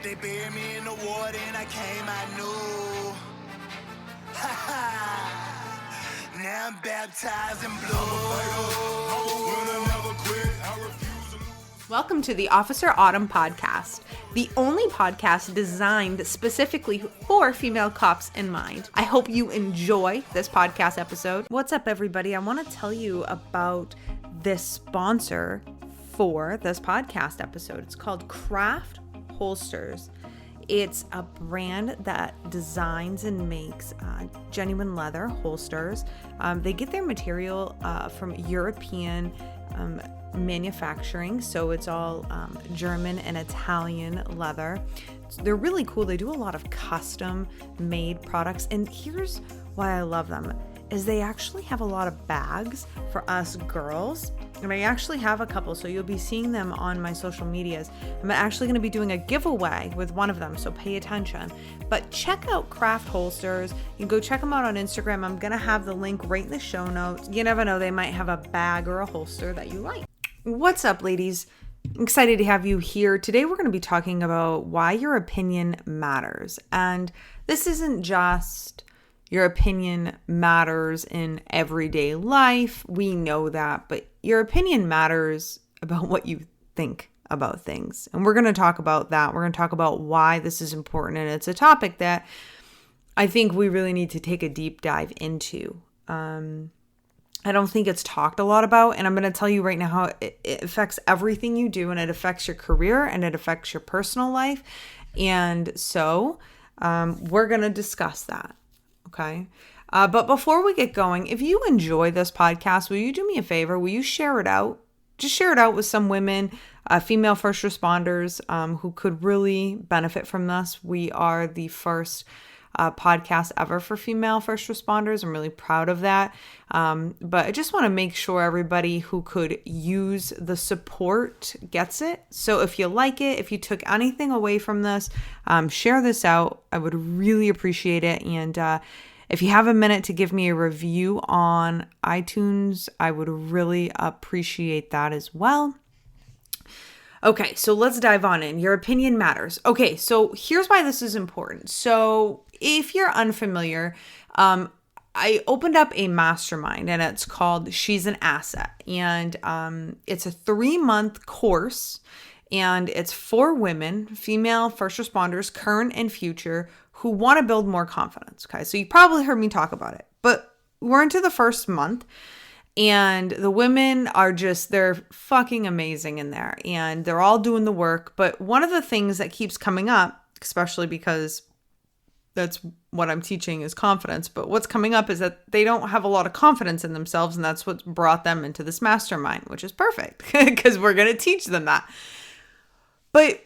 They buried me in the water and I came, I knew. Now I'm baptized in blue. Welcome to the Officer Autumn podcast, the only podcast designed specifically for female cops in mind. I hope you enjoy this podcast episode. What's up, everybody? I want to tell you about this sponsor for this podcast episode. It's called Craft Holsters. It's a brand that designs and makes genuine leather holsters. They get their material from European manufacturing, so it's all German and Italian leather. They're really cool. They do a lot of custom made products, and here's why I love them is they actually have a lot of bags for us girls, and I actually have a couple, so you'll be seeing them on my social medias. I'm actually going to be doing a giveaway with one of them, so pay attention. But check out Craft Holsters. You can go check them out on Instagram. I'm going to have the link right in the show notes. You never know, they might have a bag or a holster that you like. What's up, ladies? I'm excited to have you here. Today we're going to be talking about why your opinion matters. And this isn't just your opinion matters in everyday life. We know that, but your opinion matters about what you think about things. And we're going to talk about that. We're going to talk about why this is important. And it's a topic that I think we really need to take a deep dive into. I don't think it's talked a lot about, and I'm going to tell you right now how it affects everything you do, and it affects your career, and it affects your personal life. And so we're going to discuss that. Okay. But before we get going, if you enjoy this podcast, will you do me a favor? Will you share it out? Just share it out with some women, female first responders who could really benefit from this. We are the first podcast ever for female first responders. I'm really proud of that. But I just want to make sure everybody who could use the support gets it. So if you like it, if you took anything away from this, share this out. I would really appreciate it. And if you have a minute to give me a review on iTunes, I would really appreciate that as well. Okay, so let's dive on in. Your opinion matters. Okay, so here's why this is important. So if you're unfamiliar, I opened up a mastermind and it's called She's an Asset. And it's a 3-month course, and it's for women, female first responders, current and future, who want to build more confidence. Okay, so you probably heard me talk about it, but we're into the first month. And the women are they're fucking amazing in there, and they're all doing the work. But one of the things that keeps coming up, especially because that's what I'm teaching is confidence, but what's coming up is that they don't have a lot of confidence in themselves, and that's what brought them into this mastermind, which is perfect because we're going to teach them that. But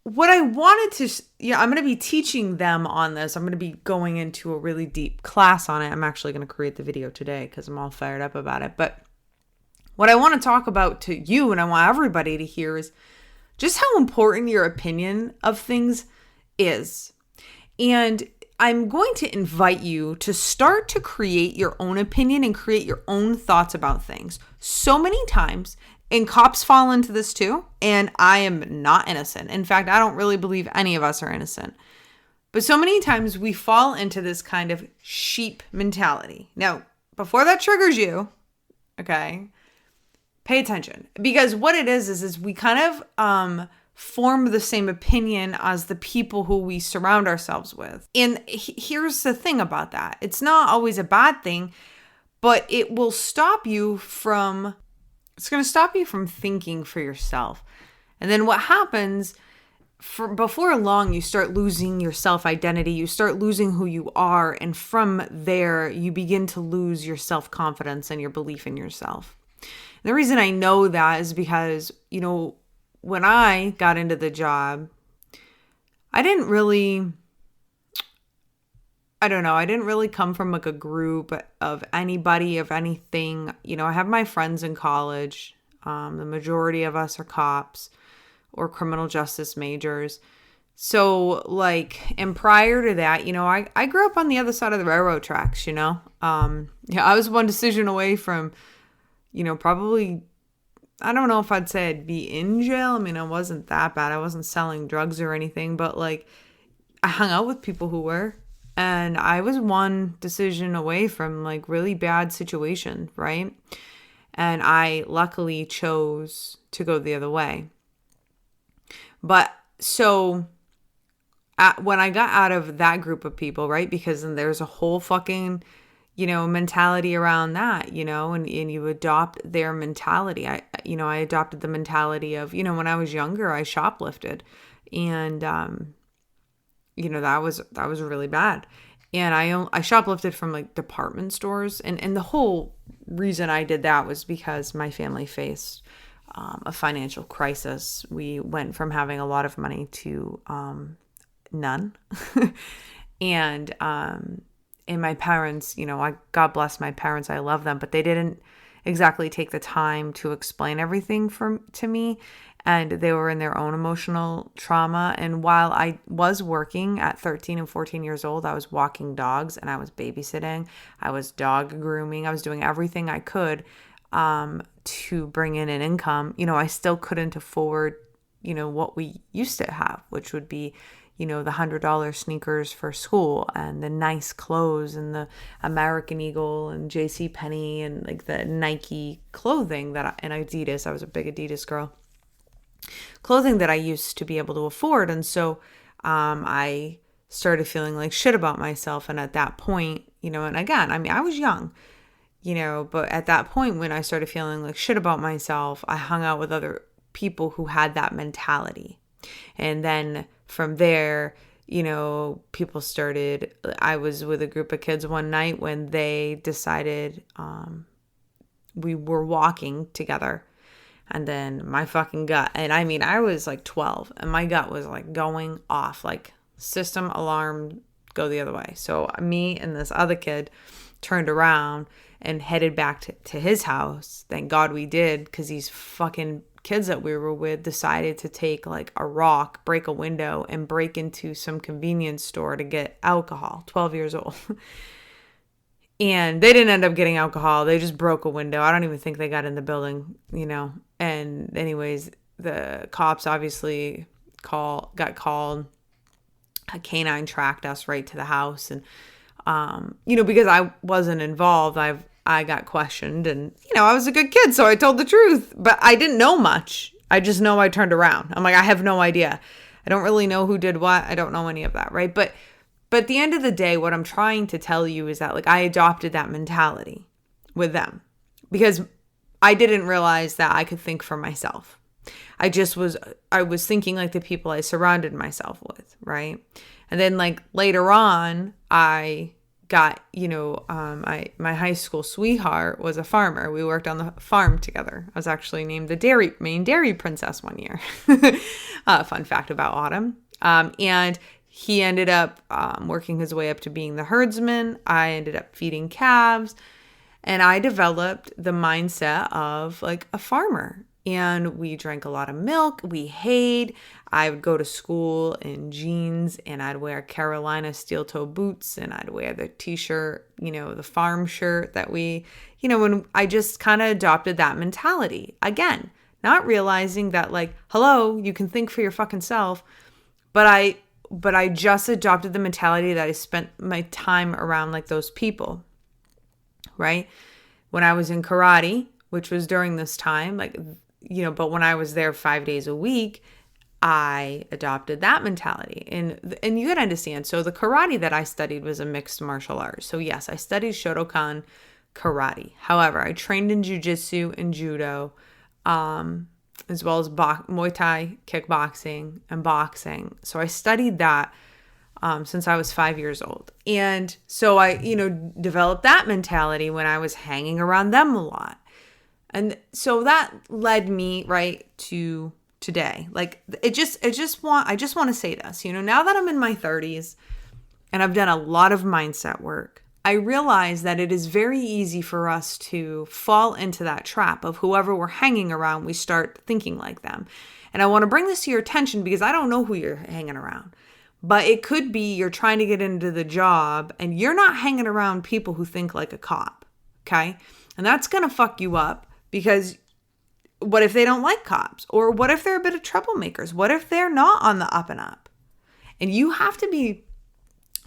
what I wanted to, I'm going to be teaching them on this. I'm going to be going into a really deep class on it. I'm actually going to create the video today because I'm all fired up about it. But what I want to talk about to you, and I want everybody to hear, is just how important your opinion of things is. And I'm going to invite you to start to create your own opinion and create your own thoughts about things. So many times, and cops fall into this too, and I am not innocent. In fact, I don't really believe any of us are innocent. But so many times we fall into this kind of sheep mentality. Now, before that triggers you, okay, pay attention. Because what it is we kind of form the same opinion as the people who we surround ourselves with. And here's the thing about that. It's not always a bad thing, but it will stop you from... It's going to stop you from thinking for yourself. And then what happens, before long, you start losing your self-identity. You start losing who you are. And from there, you begin to lose your self-confidence and your belief in yourself. And the reason I know that is because, when I got into the job, I didn't really come from like a group of anybody, of anything. I have my friends in college. The majority of us are cops or criminal justice majors. So and prior to that, I grew up on the other side of the railroad tracks, I was one decision away from, probably I don't know if I'd say I'd be in jail. I mean, I wasn't that bad. I wasn't selling drugs or anything, but like I hung out with people who were, and I was one decision away from like really bad situation, right? And I luckily chose to go the other way. But so when I got out of that group of people, right? Because then there's a whole fucking, mentality around that, and you adopt their mentality. I adopted the mentality of, when I was younger, I shoplifted, and, that was really bad. And I shoplifted from like department stores. And the whole reason I did that was because my family faced a financial crisis. We went from having a lot of money to none. And my parents, God bless my parents, I love them, but they didn't exactly take the time to explain everything to me. And they were in their own emotional trauma. And while I was working at 13 and 14 years old, I was walking dogs and I was babysitting. I was dog grooming. I was doing everything I could to bring in an income. I still couldn't afford, what we used to have, which would be, the $100 sneakers for school and the nice clothes and the American Eagle and JCPenney and like the Nike clothing and Adidas. I was a big Adidas girl. Clothing that I used to be able to afford. And so I started feeling like shit about myself. And at that point, and again, I mean, I was young, but at that point when I started feeling like shit about myself, I hung out with other people who had that mentality. And then from there, people started, I was with a group of kids one night when they decided we were walking together. And then my fucking gut, and I mean, I was like 12 and my gut was like going off, like system alarm, go the other way. So me and this other kid turned around and headed back to his house. Thank God we did, because these fucking kids that we were with decided to take like a rock, break a window, and break into some convenience store to get alcohol, 12 years old. And they didn't end up getting alcohol. They just broke a window. I don't even think they got in the building, And anyways, the cops obviously got called. A canine tracked us right to the house. And, because I wasn't involved, I got questioned. And, I was a good kid, so I told the truth. But I didn't know much. I just know I turned around. I'm like, I have no idea. I don't really know who did what. I don't know any of that, right? But at the end of the day, what I'm trying to tell you is that like I adopted that mentality with them because I didn't realize that I could think for myself. I was thinking like the people I surrounded myself with, right? And then like later on, I got, my high school sweetheart was a farmer. We worked on the farm together. I was actually named the main dairy princess one year. Fun fact about Autumn. And he ended up working his way up to being the herdsman. I ended up feeding calves. And I developed the mindset of like a farmer. And we drank a lot of milk. We hayed. I would go to school in jeans and I'd wear Carolina steel toe boots and I'd wear the t-shirt, the farm shirt that we, when I just kind of adopted that mentality. Again, not realizing that like, hello, you can think for your fucking self. But I just adopted the mentality that I spent my time around like those people, right? When I was in karate, which was during this time, like, but when I was there 5 days a week, I adopted that mentality. And you gotta understand, so the karate that I studied was a mixed martial art. So yes, I studied Shotokan karate. However, I trained in jiu-jitsu and judo, as well as Muay Thai, kickboxing, and boxing. So I studied that since I was 5 years old. And so I, developed that mentality when I was hanging around them a lot. And so that led me right to today. Like I just want to say this, now that I'm in my 30s and I've done a lot of mindset work, I realize that it is very easy for us to fall into that trap of whoever we're hanging around, we start thinking like them. And I want to bring this to your attention because I don't know who you're hanging around. But it could be you're trying to get into the job and you're not hanging around people who think like a cop, okay? And that's going to fuck you up because what if they don't like cops? Or what if they're a bit of troublemakers? What if they're not on the up and up? And you have to be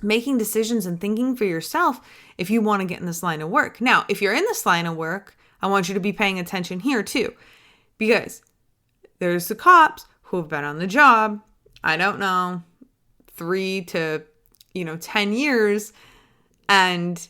making decisions and thinking for yourself if you want to get in this line of work. Now, if you're in this line of work, I want you to be paying attention here too, because there's the cops who have been on the job, I don't know, 3 to 10 years. And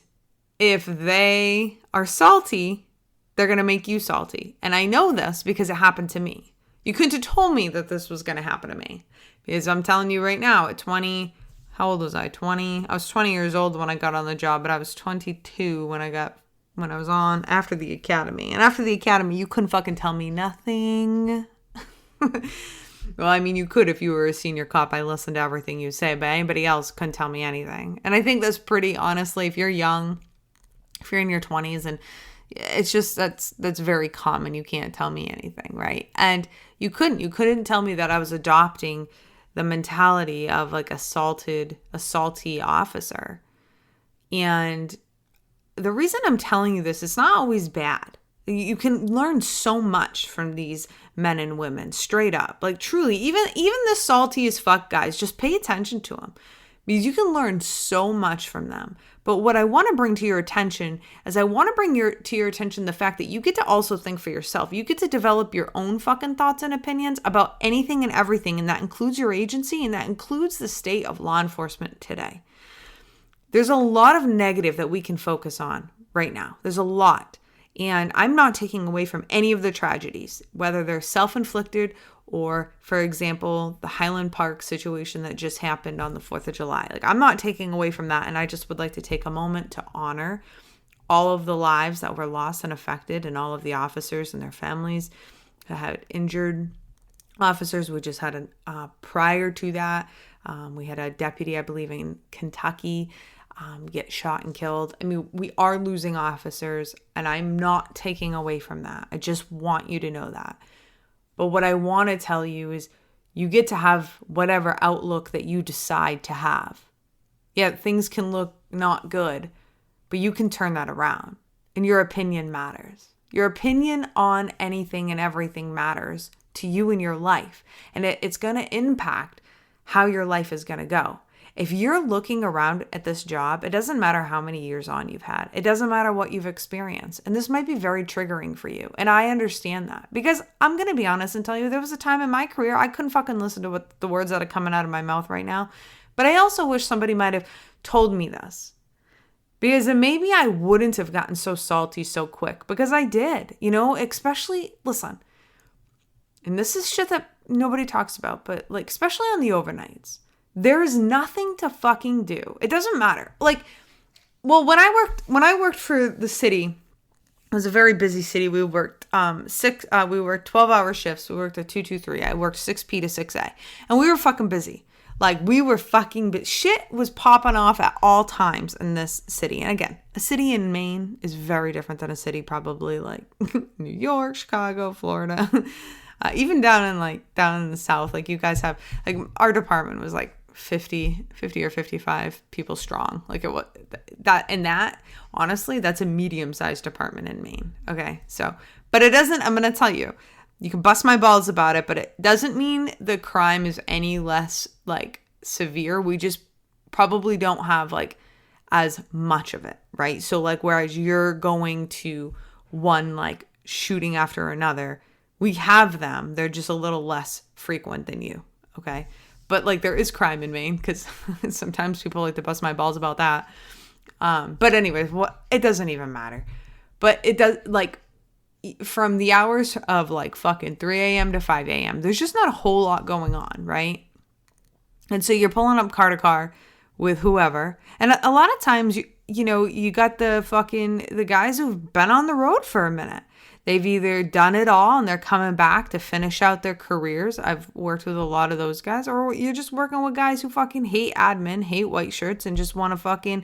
if they are salty, they're going to make you salty. And I know this because it happened to me. You couldn't have told me that this was going to happen to me, because I'm telling you right now, at 20, how old was I? 20. I was 20 years old when I got on the job, but I was 22 when I was on after the academy. And after the academy, you couldn't fucking tell me nothing. Well, I mean, you could if you were a senior cop. I listened to everything you say, but anybody else couldn't tell me anything. And I think that's pretty, honestly, if you're young, if you're in your 20s, and it's just, that's very common. You can't tell me anything, right? And you couldn't tell me that I was adopting the mentality of like a salty officer. And the reason I'm telling you this, it's not always bad. You can learn so much from these men and women, straight up. Like truly, even the salty as fuck guys, just pay attention to them, because you can learn so much from them. But what I want to bring to your attention is I want to bring to your attention the fact that you get to also think for yourself. You get to develop your own fucking thoughts and opinions about anything and everything, and that includes your agency, and that includes the state of law enforcement today. There's a lot of negative that we can focus on right now. There's a lot. And I'm not taking away from any of the tragedies, whether they're self-inflicted or, for example, the Highland Park situation that just happened on the 4th of July. Like, I'm not taking away from that. And I just would like to take a moment to honor all of the lives that were lost and affected, and all of the officers and their families that had injured officers. We just had prior to that, we had a deputy, I believe, in Kentucky get shot and killed. I mean, we are losing officers, and I'm not taking away from that. I just want you to know that. But what I want to tell you is you get to have whatever outlook that you decide to have. Yeah, things can look not good, but you can turn that around, and your opinion matters. Your opinion on anything and everything matters to you in your life, and it's going to impact how your life is going to go. If you're looking around at this job, it doesn't matter how many years on you've had. It doesn't matter what you've experienced. And this might be very triggering for you. And I understand that, because I'm going to be honest and tell you, there was a time in my career I couldn't fucking listen to what the words that are coming out of my mouth right now. But I also wish somebody might have told me this, because then maybe I wouldn't have gotten so salty so quick, because I did, especially, listen, and this is shit that nobody talks about, but like, especially on the overnights. There is nothing to fucking do. It doesn't matter. Like, well, when I worked for the city, it was a very busy city. We worked 12-hour shifts. We worked a 2-2-3. I worked 6P to 6A. And we were fucking busy. Like, we were fucking busy. Shit was popping off at all times in this city. And again, a city in Maine is very different than a city probably like New York, Chicago, Florida. Even down in the South, like you guys have, like our department was like 50 or 55 people strong. Like it was that honestly, that's a medium-sized department in Maine. Okay. So, but it doesn't, I'm going to tell you, you can bust my balls about it, but it doesn't mean the crime is any less like severe. We just probably don't have like as much of it. Right. So like, whereas you're going to one like shooting after another, we have them. They're just a little less frequent than you. Okay. But like there is crime in Maine, because sometimes people like to bust my balls about that. But anyways, it doesn't even matter. But it does, like, from the hours of like fucking 3 a.m. to 5 a.m., there's just not a whole lot going on, right? And so you're pulling up car to car with whoever. And a lot of times, you got the guys who've been on the road for a minute. They've either done it all and they're coming back to finish out their careers. I've worked with a lot of those guys. Or you're just working with guys who fucking hate admin, hate white shirts, and just want to fucking,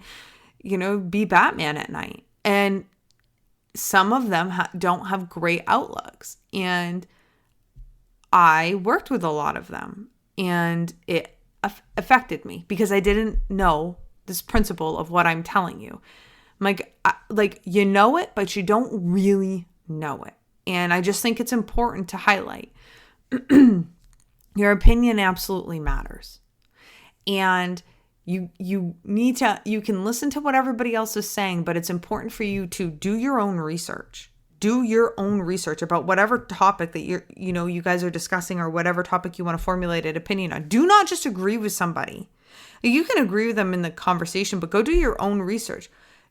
be Batman at night. And some of them don't have great outlooks. And I worked with a lot of them. And it affected me because I didn't know this principle of what I'm telling you. I'm like, you know it, but you don't really know it. And I just think it's important to highlight. Your opinion absolutely matters. And you can listen to what everybody else is saying, but it's important for you to do your own research. Do your own research about whatever topic that you guys are discussing, or whatever topic you want to formulate an opinion on. Do not just agree with somebody. You can agree with them in the conversation, but go do your own research.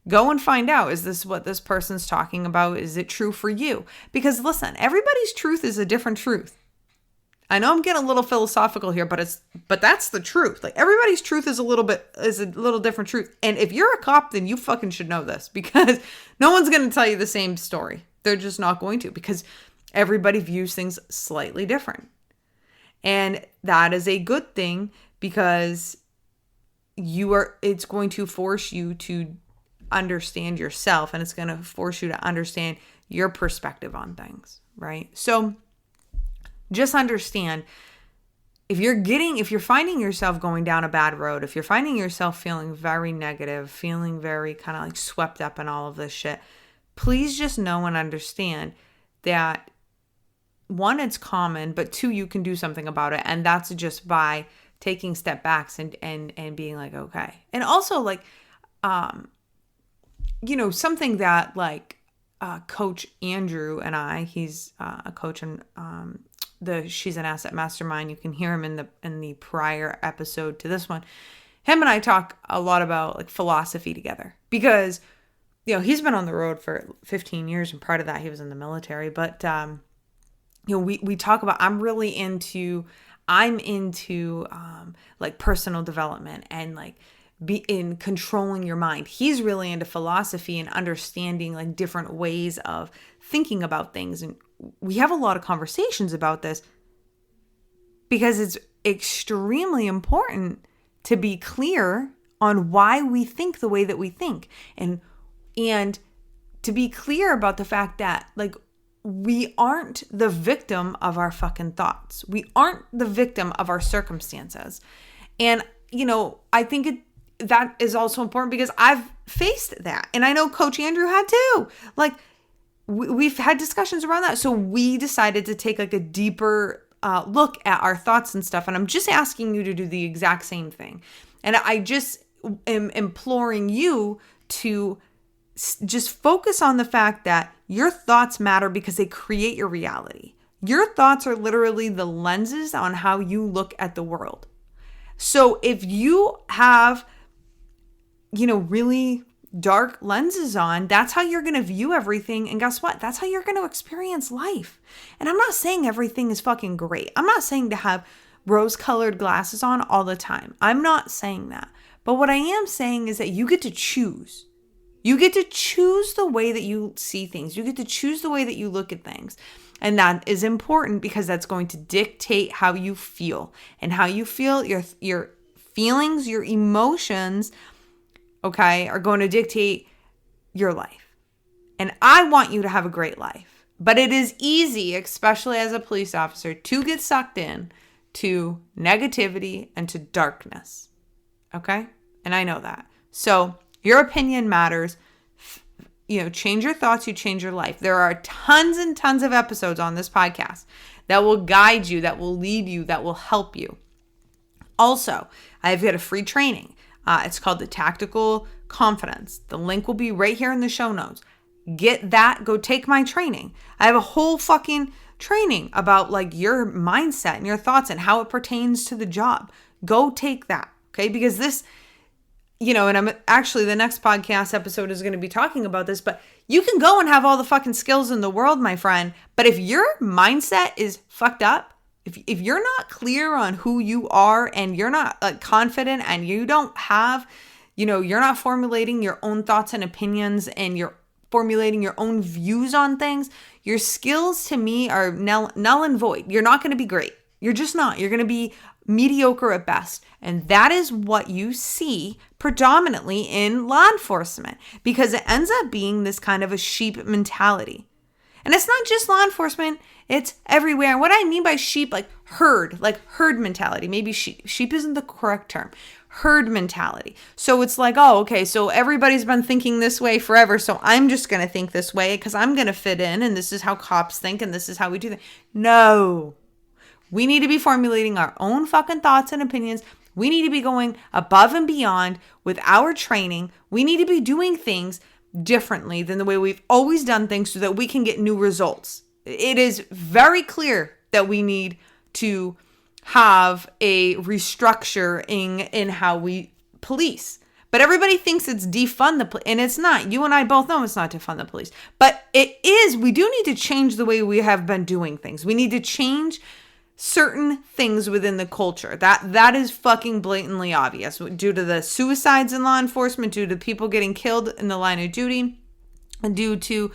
Go and find out, is this what this person's talking about? Is it true for you? Because listen, everybody's truth is a different truth. I know I'm getting a little philosophical here, but that's the truth. Like, everybody's truth is a little different truth. And if you're a cop, then you fucking should know this, because no one's going to tell you the same story. They're just not going to, because everybody views things slightly different. And that is a good thing, because it's going to force you to understand yourself, and it's going to force you to understand your perspective on things, right? So just understand, if you're finding yourself going down a bad road, if you're finding yourself feeling very negative, feeling very kind of like swept up in all of this shit, please just know and understand that, one, it's common, but two, you can do something about it. And that's just by taking step backs and being like, okay. And also, like, something that, like, Coach Andrew and I, he's a coach in She's an Asset Mastermind. You can hear him in the prior episode to this one. Him and I talk a lot about, like, philosophy together, because, he's been on the road for 15 years, and part of that he was in the military. But, we talk about, I'm into like personal development and like be in controlling your mind. He's really into philosophy and understanding like different ways of thinking about things. And we have a lot of conversations about this, because it's extremely important to be clear on why we think the way that we think, and to be clear about the fact that, like, we aren't the victim of our fucking thoughts. We aren't the victim of our circumstances. And, I think that is also important, because I've faced that. And I know Coach Andrew had too. Like, we've had discussions around that. So we decided to take like a deeper look at our thoughts and stuff. And I'm just asking you to do the exact same thing. And I just am imploring you to just focus on the fact that your thoughts matter, because they create your reality. Your thoughts are literally the lenses on how you look at the world. So if you have, really dark lenses on, that's how you're going to view everything. And guess what? That's how you're going to experience life. And I'm not saying everything is fucking great. I'm not saying to have rose-colored glasses on all the time. I'm not saying that. But what I am saying is that you get to choose. You get to choose the way that you see things. You get to choose the way that you look at things. And that is important, because that's going to dictate how you feel. And how you feel, your feelings, your emotions, okay, are going to dictate your life. And I want you to have a great life. But it is easy, especially as a police officer, to get sucked in to negativity and to darkness. Okay? And I know that. So your opinion matters. Change your thoughts, you change your life. There are tons and tons of episodes on this podcast that will guide you, that will lead you, that will help you. Also, I've got a free training. It's called the Tactical Confidence. The link will be right here in the show notes. Get that. Go take my training. I have a whole fucking training about like your mindset and your thoughts and how it pertains to the job. Go take that. Okay. Because this, and I'm actually, the next podcast episode is going to be talking about this, but you can go and have all the fucking skills in the world, my friend. But if your mindset is fucked up, if you're not clear on who you are, and you're not like confident, and you don't have, you're not formulating your own thoughts and opinions, and you're formulating your own views on things, your skills to me are null and void. You're not going to be great. You're just not. You're going to be mediocre at best. And that is what you see predominantly in law enforcement, because it ends up being this kind of a sheep mentality. And it's not just law enforcement. It's everywhere. And what I mean by sheep, like herd mentality. Maybe sheep isn't the correct term. Herd mentality. So it's like, oh, okay, so everybody's been thinking this way forever, so I'm just going to think this way because I'm going to fit in, and this is how cops think, and this is how we do things. No. We need to be formulating our own fucking thoughts and opinions. We need to be going above and beyond with our training. We need to be doing things differently than the way we've always done things so that we can get new results. It is very clear that we need to have a restructuring in how we police. But everybody thinks it's defund the police, and it's not. You and I both know it's not defund the police. But it is. We do need to change the way we have been doing things. We need to change certain things within the culture. That is fucking blatantly obvious due to the suicides in law enforcement, due to people getting killed in the line of duty, and due to,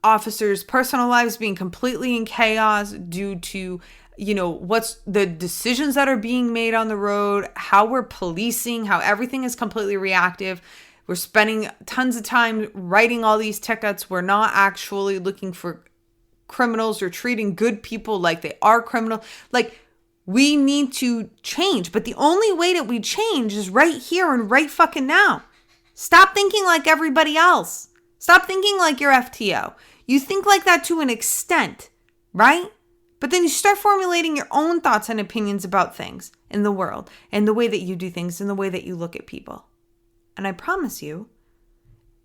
officers' personal lives being completely in chaos, due to, what's the decisions that are being made on the road, how we're policing, how everything is completely reactive. We're spending tons of time writing all these tickets. We're not actually looking for criminals or treating good people like they are criminal. Like, we need to change, but the only way that we change is right here and right fucking now. Stop thinking like everybody else. Stop thinking like your FTO. You think like that to an extent, right? But then you start formulating your own thoughts and opinions about things in the world and the way that you do things and the way that you look at people. And I promise you,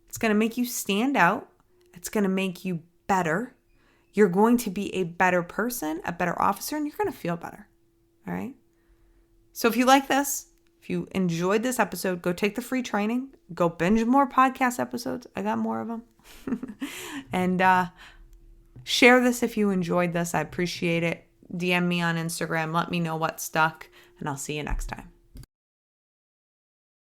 it's going to make you stand out. It's going to make you better. You're going to be a better person, a better officer, and you're going to feel better. All right? So if you like this, if you enjoyed this episode, go take the free training. Go binge more podcast episodes. I got more of them. And share this if you enjoyed this. I appreciate it. DM me on Instagram. Let me know what stuck. And I'll see you next time.